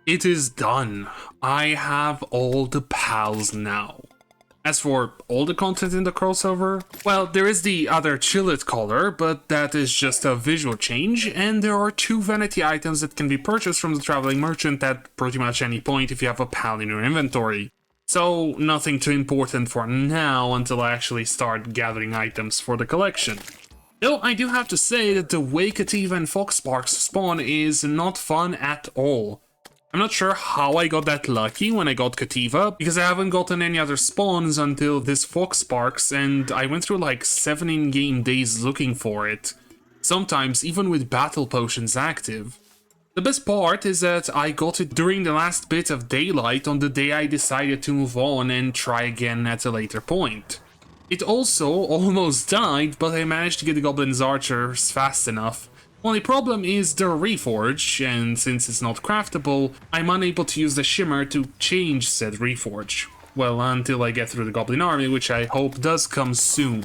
It is done. I have all the pals now. As for all the content in the crossover, well, there is the other Chillet color, but that is just a visual change, and there are 2 vanity items that can be purchased from the traveling merchant at pretty much any point if you have a pal in your inventory. So nothing too important for now until I actually start gathering items for the collection. Though I do have to say that the way Cativa and Foxsparks spawn is not fun at all. I'm not sure how I got that lucky when I got Cativa, because I haven't gotten any other spawns until this Foxsparks, and I went through like 7 in-game days looking for it. Sometimes even with battle potions active. The best part is that I got it during the last bit of daylight on the day I decided to move on and try again at a later point. It also almost died, but I managed to get the Goblin's Archers fast enough. Only problem is the Reforge, and since it's not craftable, I'm unable to use the Shimmer to change said Reforge. Well, until I get through the Goblin Army, which I hope does come soon.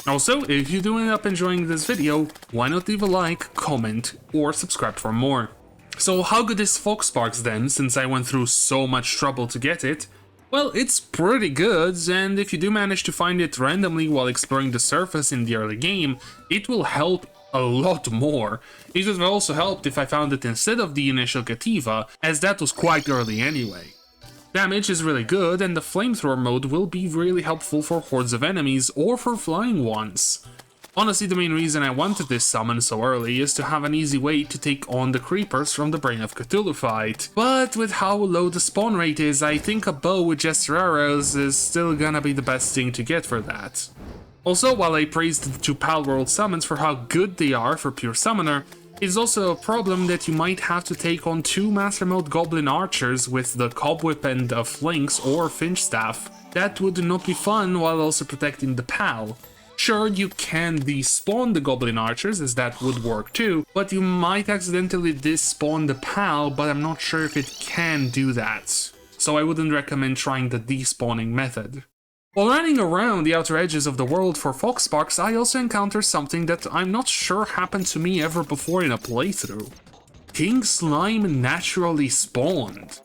Also, if you do end up enjoying this video, why not leave a like, comment, or subscribe for more. So how good is Foxsparks then, since I went through so much trouble to get it? Well, it's pretty good, and if you do manage to find it randomly while exploring the surface in the early game, it will help a lot more. It would have also helped if I found it instead of the initial Cativa, as that was quite early anyway. Damage is really good, and the flamethrower mode will be really helpful for hordes of enemies or for flying ones. Honestly, the main reason I wanted this summon so early is to have an easy way to take on the creepers from the Brain of Cthulhu fight, but with how low the spawn rate is, I think a bow with just arrows is still gonna be the best thing to get for that. Also, while I praised the 2 Pal World summons for how good they are for pure summoner, it is also a problem that you might have to take on 2 Master Mode Goblin Archers with the Cobweb and a Flinx or Finch Staff. That would not be fun while also protecting the Pal. Sure, you can despawn the Goblin Archers, as that would work too, but you might accidentally despawn the Pal, but I'm not sure if it can do that. So I wouldn't recommend trying the despawning method. While running around the outer edges of the world for Foxsparks, I also encountered something that I'm not sure happened to me ever before in a playthrough. King Slime naturally spawned.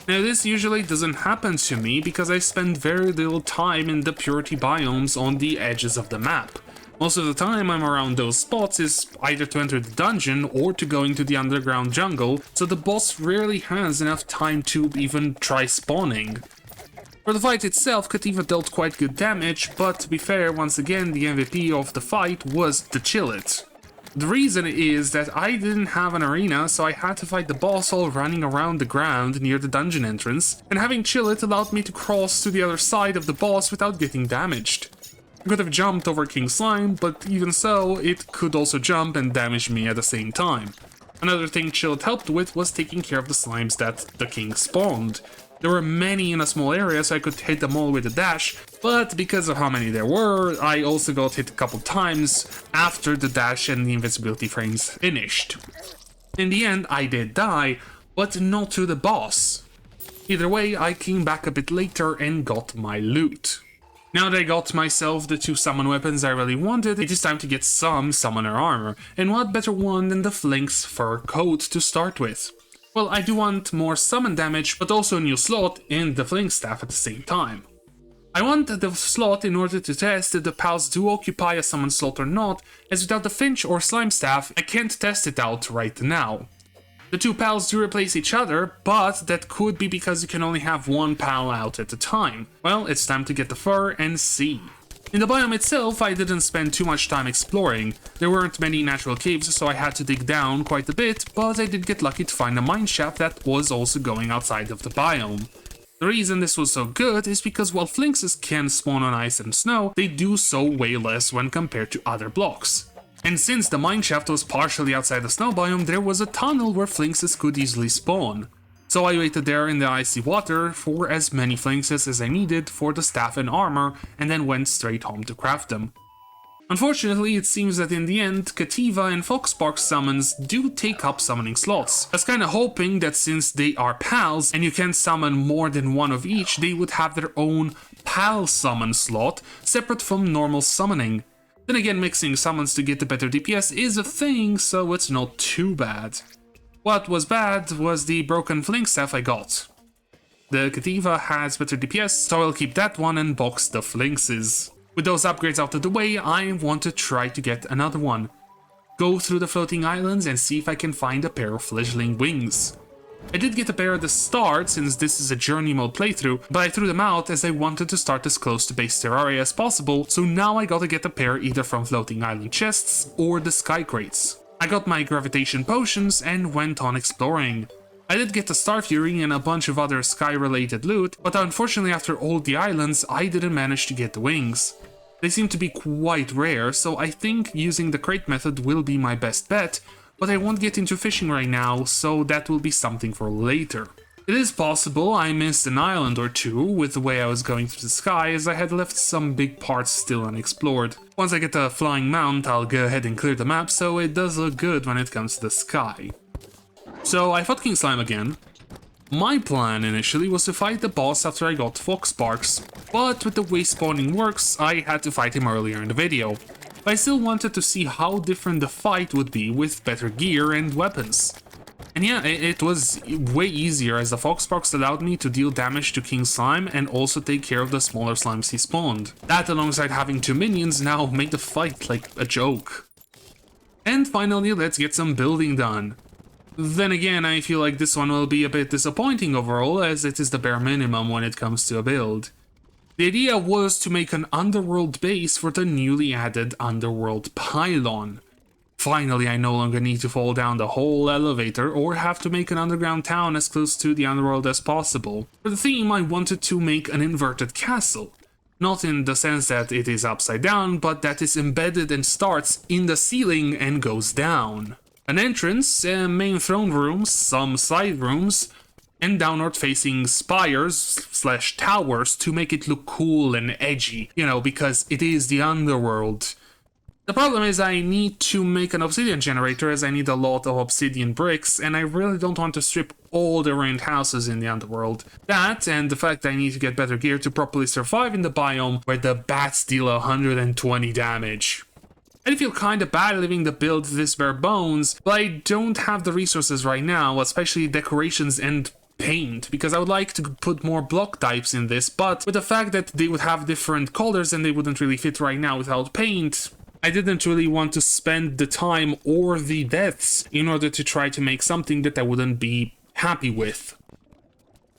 Now this usually doesn't happen to me because I spend very little time in the purity biomes on the edges of the map. Most of the time I'm around those spots is either to enter the dungeon or to go into the underground jungle, so the boss rarely has enough time to even try spawning. For the fight itself, Cativa dealt quite good damage, but to be fair, once again the MVP of the fight was the Chillet. The reason is that I didn't have an arena, so I had to fight the boss while running around the ground near the dungeon entrance, and having Chillet allowed me to cross to the other side of the boss without getting damaged. I could have jumped over King Slime, but even so, it could also jump and damage me at the same time. Another thing Chillet helped with was taking care of the slimes that the king spawned. There were many in a small area, so I could hit them all with a dash, but because of how many there were, I also got hit a couple times after the dash and the invincibility frames finished. In the end, I did die, but not to the boss. Either way, I came back a bit later and got my loot. Now that I got myself the 2 summon weapons I really wanted, it is time to get some summoner armor, and what better one than the Flinx fur coat to start with. Well, I do want more summon damage, but also a new slot in the Flinx staff at the same time. I want the slot in order to test if the pals do occupy a summon slot or not, as without the Finch or Slime staff, I can't test it out right now. The 2 pals do replace each other, but that could be because you can only have 1 pal out at a time. Well, it's time to get the fur and see. In the biome itself, I didn't spend too much time exploring. There weren't many natural caves, so I had to dig down quite a bit, but I did get lucky to find a mineshaft that was also going outside of the biome. The reason this was so good is because while Flinxes can spawn on ice and snow, they do so way less when compared to other blocks. And since the mineshaft was partially outside the snow biome, there was a tunnel where Flinxes could easily spawn. So I waited there in the icy water for as many Flinxes as I needed for the staff and armor, and then went straight home to craft them. Unfortunately, it seems that in the end, Cativa and Foxsparks summons do take up summoning slots. I was kinda hoping that since they are pals and you can summon more than one of each, they would have their own pal summon slot, separate from normal summoning. Then again, mixing summons to get the better DPS is a thing, so it's not too bad. What was bad was the broken fling staff I got. The Cativa has better DPS, so I'll keep that one and box the flinxes. With those upgrades out of the way, I want to try to get another one. Go through the floating islands and see if I can find a pair of fledgling wings. I did get a pair at the start, since this is a journey mode playthrough, but I threw them out as I wanted to start as close to base Terraria as possible, so now I gotta get a pair either from floating island chests or the sky crates. I got my gravitation potions and went on exploring. I did get the Star Fury and a bunch of other sky-related loot, but unfortunately after all the islands, I didn't manage to get the wings. They seem to be quite rare, so I think using the crate method will be my best bet, but I won't get into fishing right now, so that will be something for later. It is possible I missed an island or two with the way I was going through the sky, as I had left some big parts still unexplored. Once I get the flying mount, I'll go ahead and clear the map, so it does look good when it comes to the sky. So I fought King Slime again. My plan initially was to fight the boss after I got Foxsparks, but with the way spawning works, I had to fight him earlier in the video. But I still wanted to see how different the fight would be with better gear and weapons. And yeah, it was way easier as the Foxsparks allowed me to deal damage to King Slime and also take care of the smaller slimes he spawned. That alongside having 2 minions now made the fight like a joke. And finally, let's get some building done. Then again, I feel like this one will be a bit disappointing overall, as it is the bare minimum when it comes to a build. The idea was to make an underworld base for the newly added underworld pylon. Finally, I no longer need to fall down the whole elevator or have to make an underground town as close to the underworld as possible. For the theme, I wanted to make an inverted castle. Not in the sense that it is upside down, but that is embedded and starts in the ceiling and goes down. An entrance, main throne rooms, some side rooms, and downward facing spires / towers to make it look cool and edgy, you know, because it is the underworld. The problem is I need to make an obsidian generator, as I need a lot of obsidian bricks, and I really don't want to strip all the ruined houses in the underworld. That, and the fact I need to get better gear to properly survive in the biome where the bats deal 120 damage. I feel kinda bad leaving the build this bare bones, but I don't have the resources right now, especially decorations and paint, because I would like to put more block types in this, but with the fact that they would have different colors and they wouldn't really fit right now without paint, I didn't really want to spend the time or the deaths in order to try to make something that I wouldn't be happy with.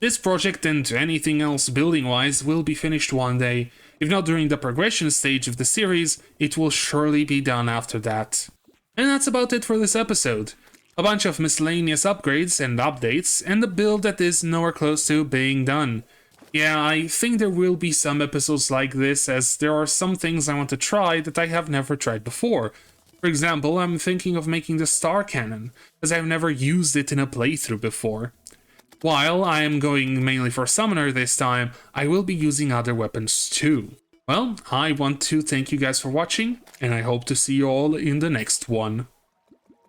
This project and anything else building-wise will be finished one day. If not during the progression stage of the series, it will surely be done after that. And that's about it for this episode. A bunch of miscellaneous upgrades and updates, and a build that is nowhere close to being done. Yeah, I think there will be some episodes like this, as there are some things I want to try that I have never tried before. For example, I'm thinking of making the star cannon, as I've never used it in a playthrough before. While I am going mainly for summoner this time, I will be using other weapons too. Well, I want to thank you guys for watching, and I hope to see you all in the next one.